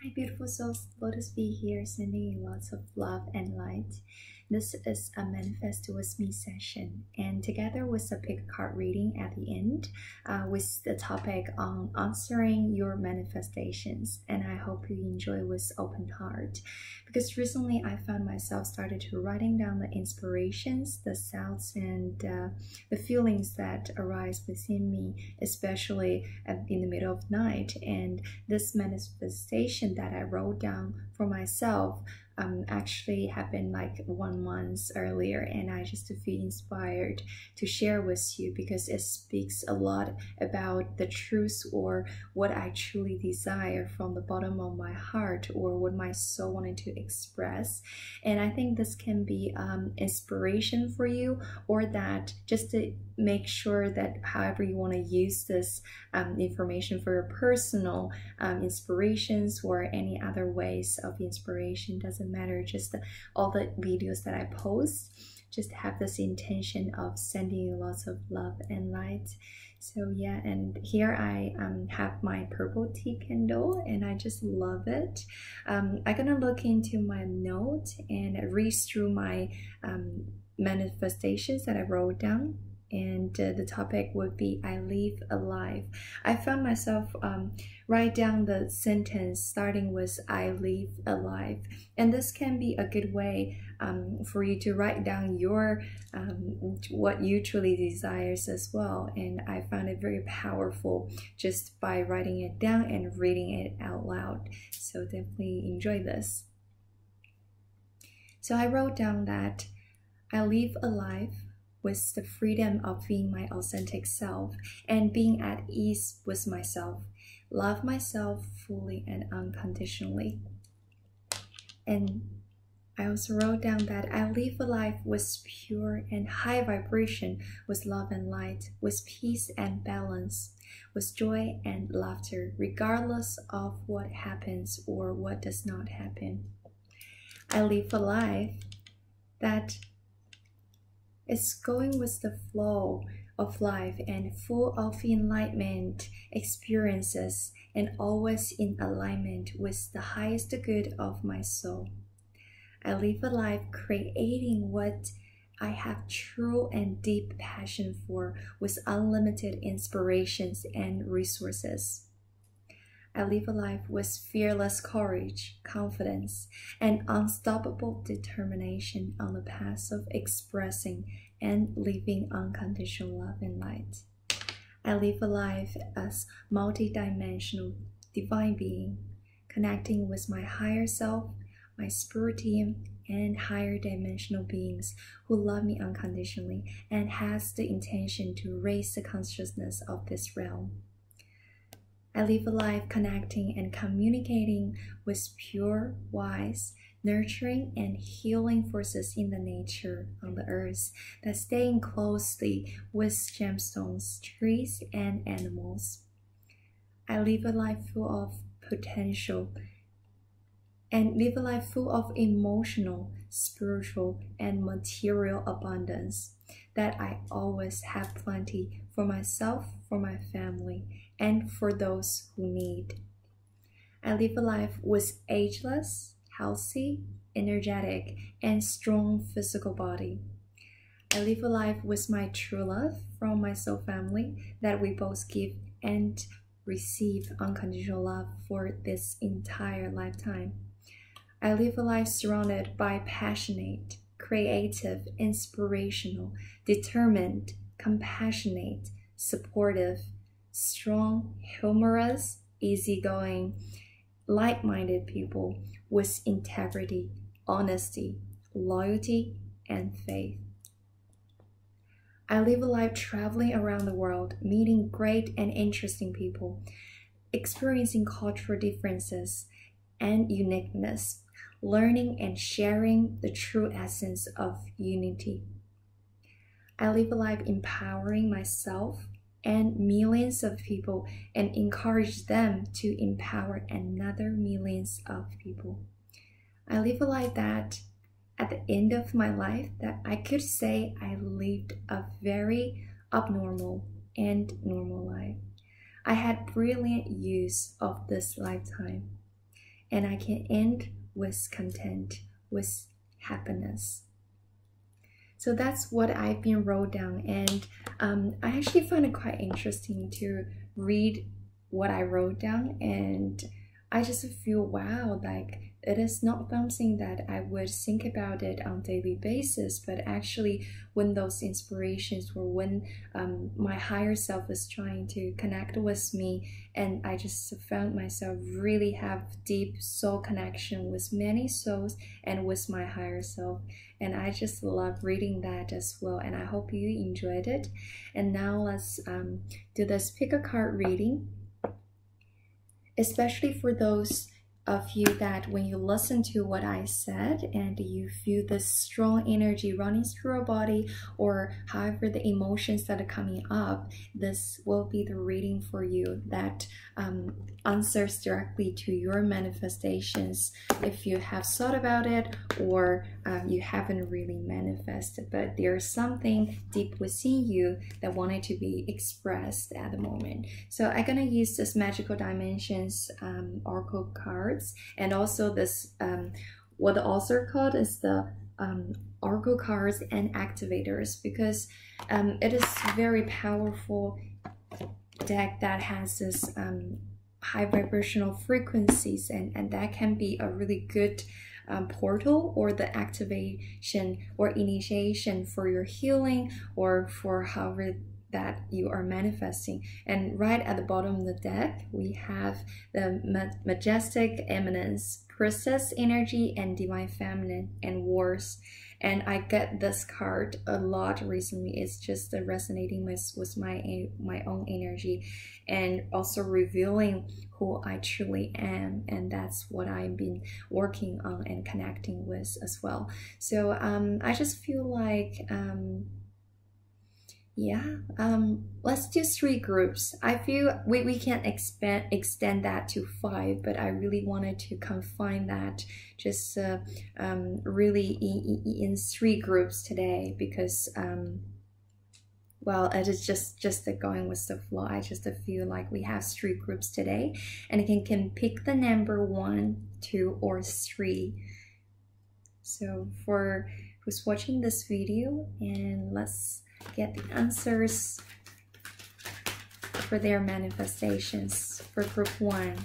Hi beautiful souls, Lotus V here, sending you lots of love and light. This is a Manifest With Me session, and together with a pick card reading at the end with the topic on answering your manifestations. And I hope you enjoy with open heart, because recently I found myself started to writing down the inspirations, the sounds, and the feelings that arise within me, especially in the middle of night. And this manifestation that I wrote down for myself actually happened like 1 month earlier, and I just feel inspired to share with you because it speaks a lot about the truth or what I truly desire from the bottom of my heart, or what my soul wanted to express. And I think this can be inspiration for you, or that just to make sure that however you want to use this information for your personal inspirations or any other ways of inspiration, doesn't matter. Just all the videos that I post just have this intention of sending you lots of love and light. So yeah, and here I have my purple tea candle, and I just love it. I'm gonna look into my note and read through my manifestations that I wrote down. And the topic would be I live alive. I found myself write down the sentence starting with I live alive, and this can be a good way for you to write down your what you truly desires as well. And I found it very powerful just by writing it down and reading it out loud. So definitely enjoy this. So I wrote down that I live alive with the freedom of being my authentic self and being at ease with myself, love myself fully and unconditionally. And I also wrote down that I live a life with pure and high vibration, with love and light, with peace and balance, with joy and laughter, regardless of what happens or what does not happen. I live a life that it's going with the flow of life and full of enlightenment experiences, and always in alignment with the highest good of my soul. I live a life creating what I have true and deep passion for, with unlimited inspirations and resources. I live a life with fearless courage, confidence, and unstoppable determination on the path of expressing and living unconditional love and light. I live a life as multidimensional divine being, connecting with my higher self, my spirit team, and higher dimensional beings who love me unconditionally and has the intention to raise the consciousness of this realm. I live a life connecting and communicating with pure, wise, nurturing, and healing forces in the nature on the earth that staying closely with gemstones, trees, and animals. I live a life full of potential and live a life full of emotional, spiritual, and material abundance, that I always have plenty for myself, for my family, and for those who need. I live a life with ageless, healthy, energetic, and strong physical body. I live a life with my true love from my soul family, that we both give and receive unconditional love for this entire lifetime. I live a life surrounded by passionate, creative, inspirational, determined, compassionate, supportive, strong, humorous, easygoing, like-minded people with integrity, honesty, loyalty, and faith. I live a life traveling around the world, meeting great and interesting people, experiencing cultural differences and uniqueness, learning and sharing the true essence of unity. I live a life empowering myself and millions of people, and encourage them to empower another millions of people. I live a life that at the end of my life, that I could say I lived a very abnormal and normal life. I had brilliant use of this lifetime, and I can end with content, with happiness. So that's what I've been wrote down, and I actually find it quite interesting to read what I wrote down, and I just feel wow, like it is not something that I would think about it on a daily basis, but actually when those inspirations, or when my higher self is trying to connect with me, and I just found myself really have deep soul connection with many souls and with my higher self, and I just love reading that as well, and I hope you enjoyed it. And now let's do this pick a card reading, especially for those of you that when you listen to what I said and you feel this strong energy running through your body, or however the emotions that are coming up, this will be the reading for you that answers directly to your manifestations, if you have thought about it or you haven't really manifested, but there's something deep within you that wanted to be expressed at the moment. So I'm gonna use this Magical Dimensions Oracle cards, and also this what the author called is the Oracle cards and activators, because it is very powerful deck that has this high vibrational frequencies, and that can be a really good portal, or the activation or initiation for your healing, or for however that you are manifesting. And right at the bottom of the deck, we have the Majestic Eminence, Priestess Energy, and Divine Feminine, and Wars. And I get this card a lot recently. It's just resonating with my own energy, and also revealing who I truly am. And that's what I've been working on and connecting with as well. So I just feel like let's do 3 groups. I feel we can extend that to 5, but I really wanted to confine that just really in 3 groups today, because well, it is just going with the flow. I just feel like we have 3 groups today, and you can pick the number 1, 2, or 3. So for who's watching this video, and let's get the answers for their manifestations. For group 1,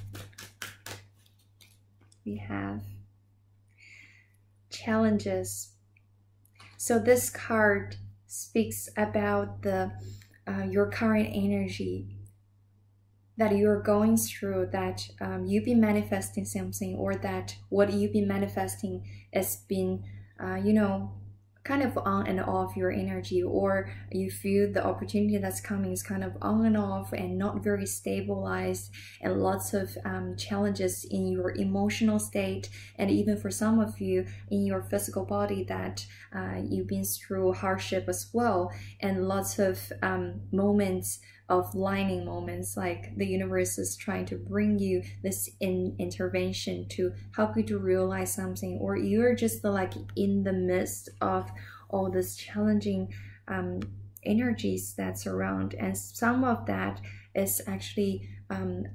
we have challenges. So this card speaks about the your current energy that you're going through, that you've been manifesting something, or that what you've been manifesting has been you know, kind of on and off your energy, or you feel the opportunity that's coming is kind of on and off and not very stabilized, and lots of challenges in your emotional state, and even for some of you in your physical body, that you've been through hardship as well, and lots of moments of lining moments, like the universe is trying to bring you this intervention to help you to realize something, or you're just like in the midst of all this challenging energies that's around, and some of that is actually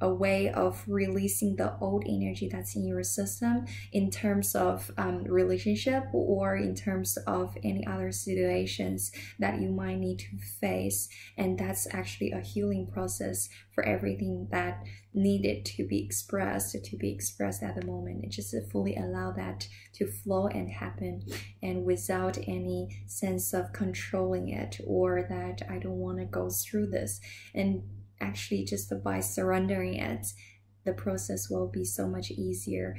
a way of releasing the old energy that's in your system, in terms of relationship, or in terms of any other situations that you might need to face. And that's actually a healing process for everything that needed to be expressed at the moment. It just fully allow that to flow and happen, and without any sense of controlling it, or that I don't want to go through this. And actually, just by surrendering it, the process will be so much easier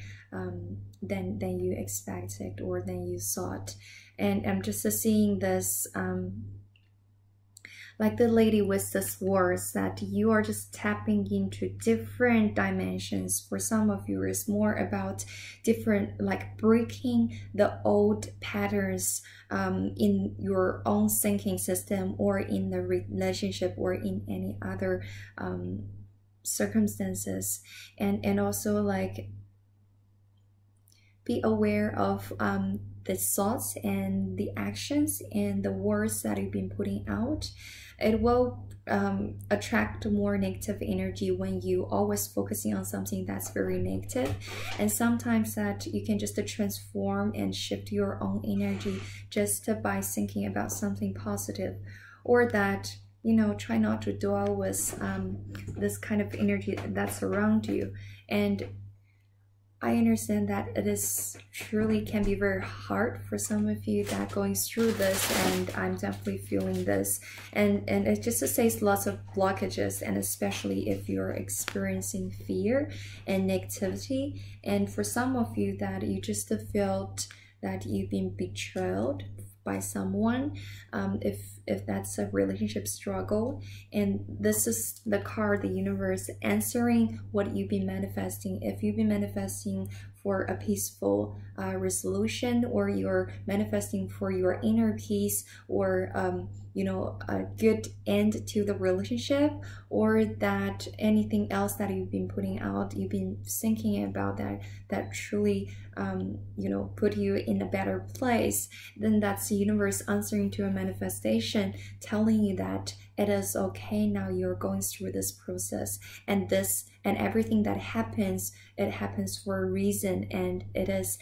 than you expected, or than you thought. And I'm just seeing this like the lady with the swords, that you are just tapping into different dimensions. For some of you, it's more about different, like breaking the old patterns in your own thinking system, or in the relationship, or in any other circumstances. And also like Be aware of the thoughts and the actions and the words that you've been putting out. It will attract more negative energy when you always focusing on something that's very negative. And sometimes that you can just transform and shift your own energy just by thinking about something positive, or that, you know, try not to dwell with this kind of energy that's around you. And I understand that it is truly can be very hard for some of you that going through this, and I'm definitely feeling this. And it just says lots of blockages, and especially if you're experiencing fear and negativity. And for some of you that you just felt that you've been betrayed by someone, if that's a relationship struggle, and this is the card, the universe answering what you've been manifesting. If you've been manifesting for a peaceful resolution, or you're manifesting for your inner peace, or you know, a good end to the relationship, or that anything else that you've been putting out, you've been thinking about that truly you know, put you in a better place, then that's the universe answering to a manifestation, telling you that it is okay now, you're going through this process, and this and everything that happens, it happens for a reason, and it is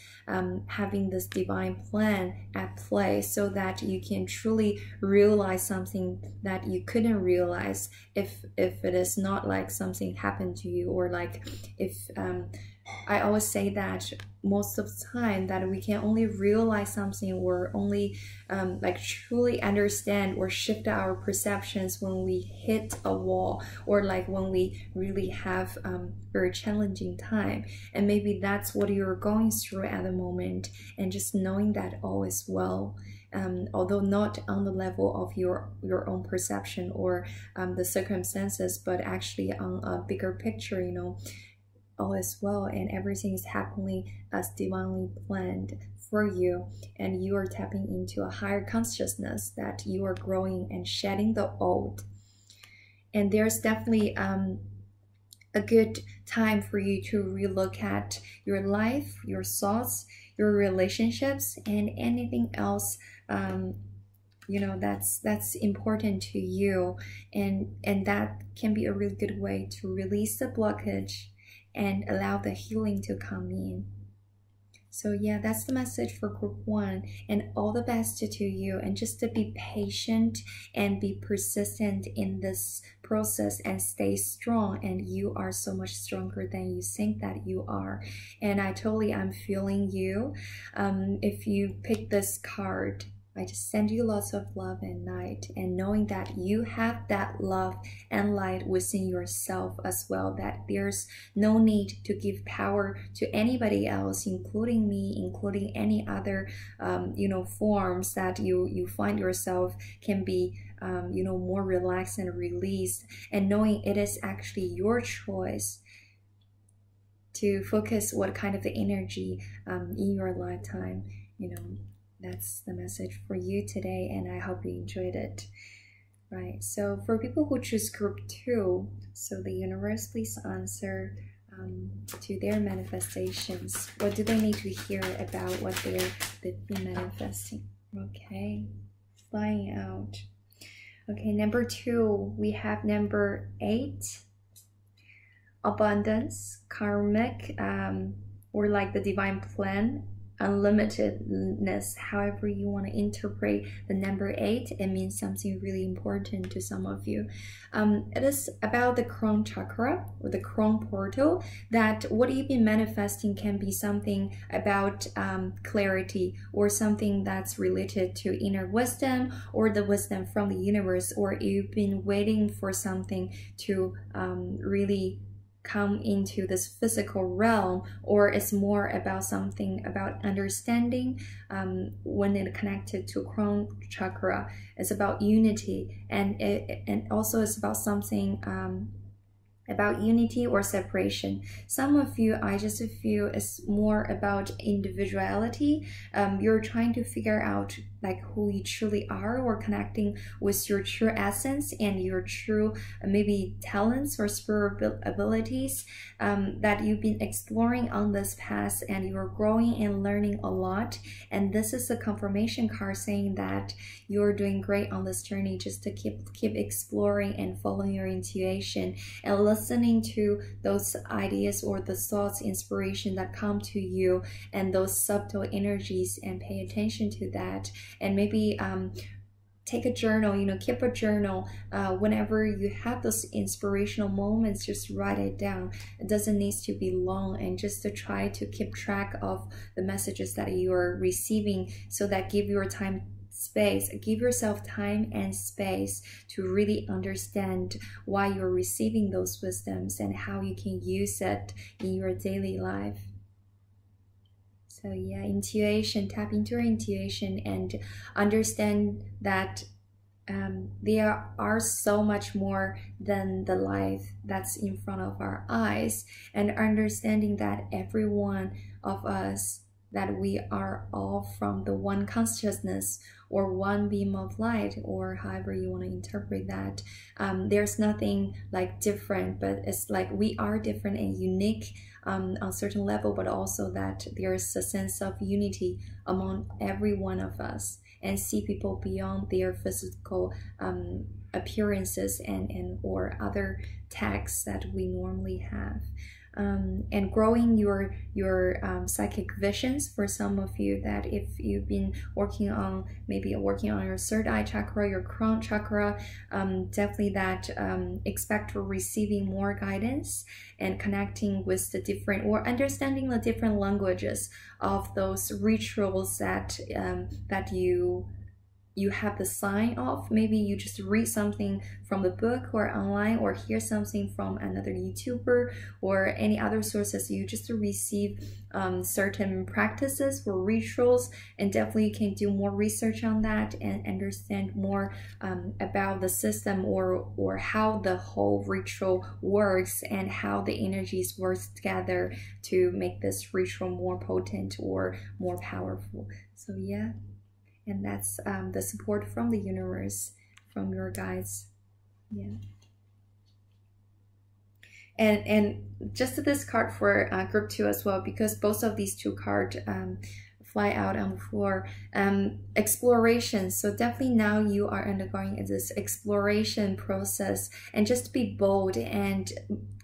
having this divine plan at play, so that you can truly realize something that you couldn't realize if it is not like something happened to you, or like if I always say that most of the time that we can only realize something, or only like truly understand or shift our perceptions when we hit a wall, or like when we really have very challenging time. And maybe that's what you're going through at the moment, and just knowing that all is well. Although not on the level of your own perception or the circumstances, but actually on a bigger picture, you know, all is well, and everything is happening as divinely planned for you, and you are tapping into a higher consciousness, that you are growing and shedding the old. And there's definitely a good time for you to relook at your life, your thoughts, your relationships, and anything else you know, that's important to you, and that can be a really good way to release the blockage and allow the healing to come in. So yeah, that's the message for group 1, and all the best to you, and just to be patient and be persistent in this process and stay strong, and you are so much stronger than you think that you are. And I'm feeling you. If you pick this card, I just send you lots of love and light, and knowing that you have that love and light within yourself as well, that there's no need to give power to anybody else, including me, including any other you know, forms that you find yourself can be you know, more relaxed and released, and knowing it is actually your choice to focus what kind of the energy in your lifetime, you know. That's the message for you today, and I hope you enjoyed it. Right, so for people who choose group 2, so the universe, please answer to their manifestations. What do they need to hear about what they've been manifesting? Okay, flying out. Okay, number 2, we have number 8, abundance, karmic, or like the divine plan, unlimitedness. However you want to interpret the number 8, it means something really important to some of you. It is about the crown chakra, or the crown portal, that what you've been manifesting can be something about clarity, or something that's related to inner wisdom, or the wisdom from the universe, or you've been waiting for something to really come into this physical realm, or it's more about something about understanding. When it connected to crown chakra, it's about unity, and also it's about something about unity or separation. Some of you, I just feel, it's more about individuality. You're trying to figure out like who you truly are, or connecting with your true essence and your true maybe talents or spiritual abilities that you've been exploring on this path, and you're growing and learning a lot. And this is a confirmation card saying that you're doing great on this journey, just to keep exploring and following your intuition and listening to those ideas or the thoughts, inspiration that come to you, and those subtle energies, and pay attention to that. And maybe take a journal, keep a journal. Whenever you have those inspirational moments, just write it down. It doesn't need to be long, and just to try to keep track of the messages that you are receiving, so that give yourself time and space to really understand why you're receiving those wisdoms and how you can use it in your daily life. So yeah, intuition, tap into your intuition and understand that there are so much more than the life that's in front of our eyes, and understanding that every one of us, that we are all from the one consciousness or one beam of light, or however you want to interpret that. There's nothing like different, but it's like we are different and unique on a certain level, but also that there's a sense of unity among every one of us, and see people beyond their physical appearances and or other tags that we normally have. And growing your psychic visions. For some of you, that if you've been working on your third eye chakra, your crown chakra, definitely that expect receiving more guidance and connecting with the different, or understanding the different languages of those rituals that that you have the sign of. Maybe you just read something from the book or online, or hear something from another YouTuber or any other sources. You just receive certain practices or rituals, and definitely you can do more research on that and understand more about the system, or how the whole ritual works, and how the energies work together to make this ritual more potent or more powerful. So yeah. And that's the support from the universe, from your guides. Yeah. And just this card for group 2 as well, because both of these two cards fly out on the floor. Exploration. So definitely now you are undergoing this exploration process, and just be bold and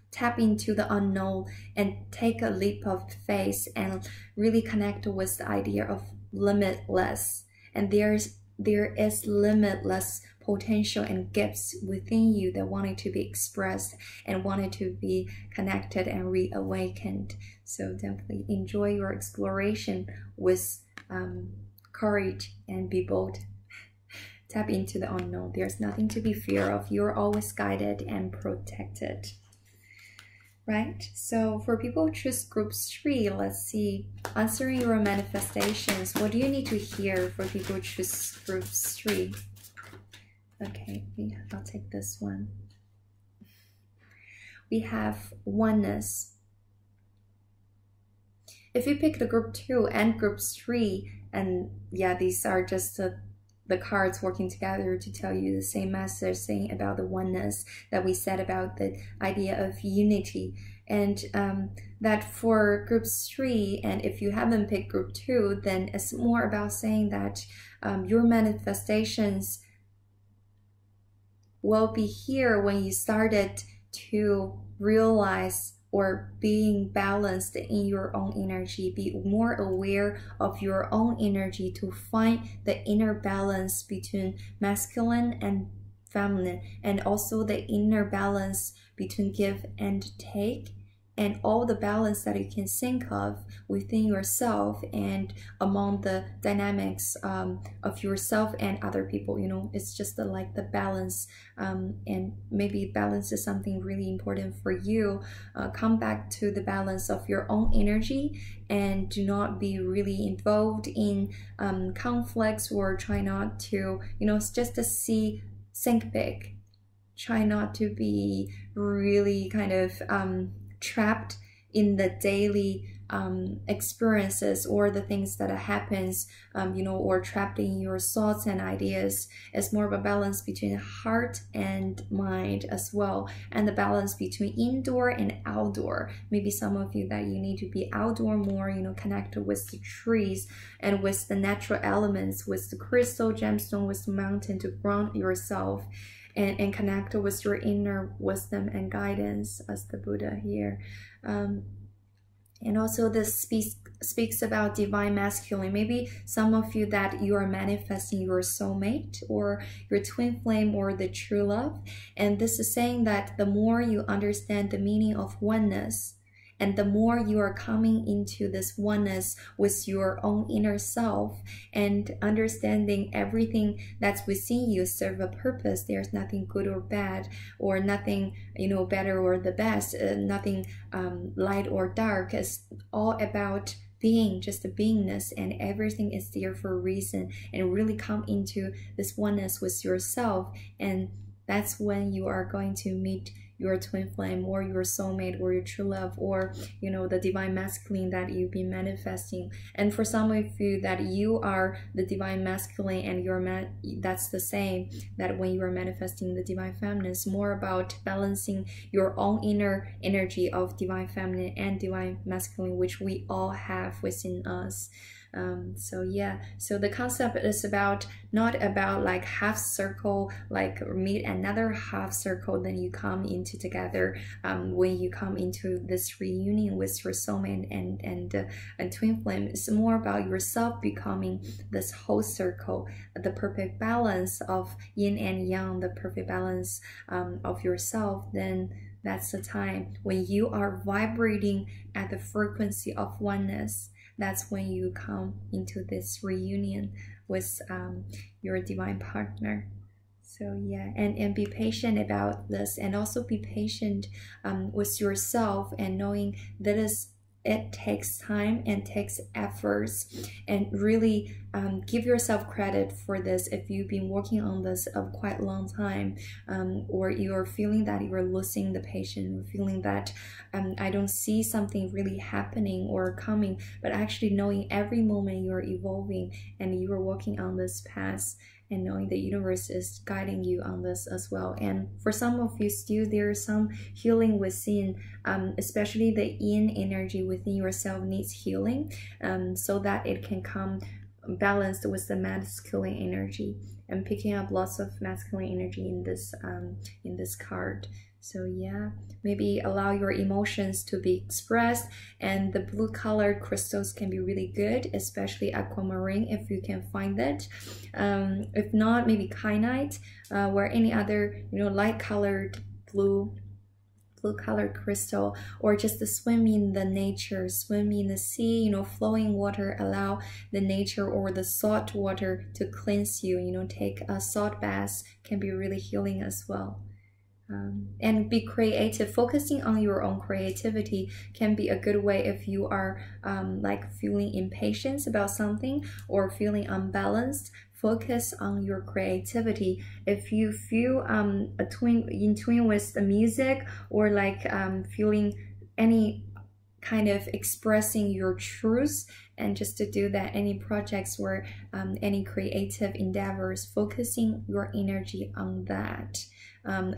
tap into the unknown and take a leap of faith and really connect with the idea of limitless. And there is limitless potential and gifts within you that wanted to be expressed and wanted to be connected and reawakened. So definitely enjoy your exploration with courage and be bold. Tap into the unknown. There's nothing to be feared of. You're always guided and protected. Right? So for people who choose group 3, let's see. Answering your manifestations. What do you need to hear for people who choose group 3? Okay, I'll take this one. We have oneness. If you pick the group 2 and group 3, and yeah, these are just the cards working together to tell you the same message, saying about the oneness that we said about the idea of unity. And that for group 3, and if you haven't picked group 2, then it's more about saying that your manifestations will be here when you started to realize or being balanced in your own energy. Be more aware of your own energy to find the inner balance between masculine and feminine, and also the inner balance between give and take, and all the balance that you can think of within yourself and among the dynamics of yourself and other people. You know, it's just like the balance, and maybe balance is something really important for you. Come back to the balance of your own energy, and do not be really involved in conflicts, or try not to, you know, it's just to think big. Try not to be really kind of trapped in the daily experiences or the things that happens, you know, or trapped in your thoughts and ideas. It's more of a balance between heart and mind as well, and the balance between indoor and outdoor. Maybe some of you that you need to be outdoor more, you know, connected with the trees and with the natural elements, with the crystal, gemstone, with the mountain to ground yourself and connect with your inner wisdom and guidance as the Buddha here. And also this speaks about divine masculine. Maybe some of you that you are manifesting your soulmate or your twin flame or the true love. And this is saying that the more you understand the meaning of oneness, and the more you are coming into this oneness with your own inner self and understanding everything that's within you serve a purpose. There's nothing good or bad, or nothing, you know, better or the best, nothing light or dark. It's all about being, just the beingness, and everything is there for a reason, and really come into this oneness with yourself. And that's when you are going to meet your twin flame or your soulmate or your true love, or, you know, the divine masculine that you've been manifesting. And for some of you that you are the divine masculine and you're that's the same, that when you are manifesting the divine feminine, it's more about balancing your own inner energy of divine feminine and divine masculine, which we all have within us. So yeah, so the concept is about, not about like half circle, like meet another half circle, then you come into together. When you come into this reunion with your soulmate and twin flame, it's more about yourself becoming this whole circle, the perfect balance of yin and yang, the perfect balance of yourself. Then that's the time when you are vibrating at the frequency of oneness. That's when you come into this reunion with your divine partner. So yeah, and be patient about this, and also be patient with yourself, and knowing that it takes time and takes efforts, and really give yourself credit for this if you've been working on this a quite long time, or you're feeling that you're losing the patience, or feeling that I don't see something really happening or coming, but actually knowing every moment you're evolving and you are working on this path, and knowing the universe is guiding you on this as well. And for some of you still, there's some healing within, especially the yin energy within yourself needs healing, so that it can come balanced with the masculine energy, and picking up lots of masculine energy in this card. So yeah, maybe allow your emotions to be expressed, and the blue colored crystals can be really good, especially aquamarine if you can find it. If not, maybe kyanite, or any other, you know, light colored blue colored crystal, or just to swim in the nature, swim in the sea, you know, flowing water. Allow the nature or the salt water to cleanse you, you know, take a salt bath can be really healing as well. And be creative. Focusing on your own creativity can be a good way if you are like feeling impatient about something or feeling unbalanced. Focus on your creativity. If you feel in tune with the music, or like feeling any kind of expressing your truth, and just to do that, any projects or any creative endeavors, focusing your energy on that.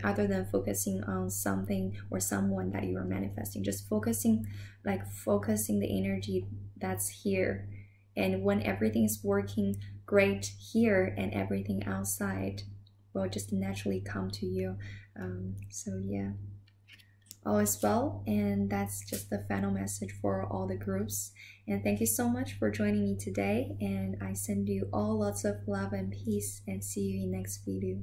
Other than focusing on something or someone that you are manifesting, just focusing the energy that's here. And when everything is working great here, and everything outside will just naturally come to you. So yeah, all is well. And that's just the final message for all the groups. And thank you so much for joining me today, and I send you all lots of love and peace, and see you in next video.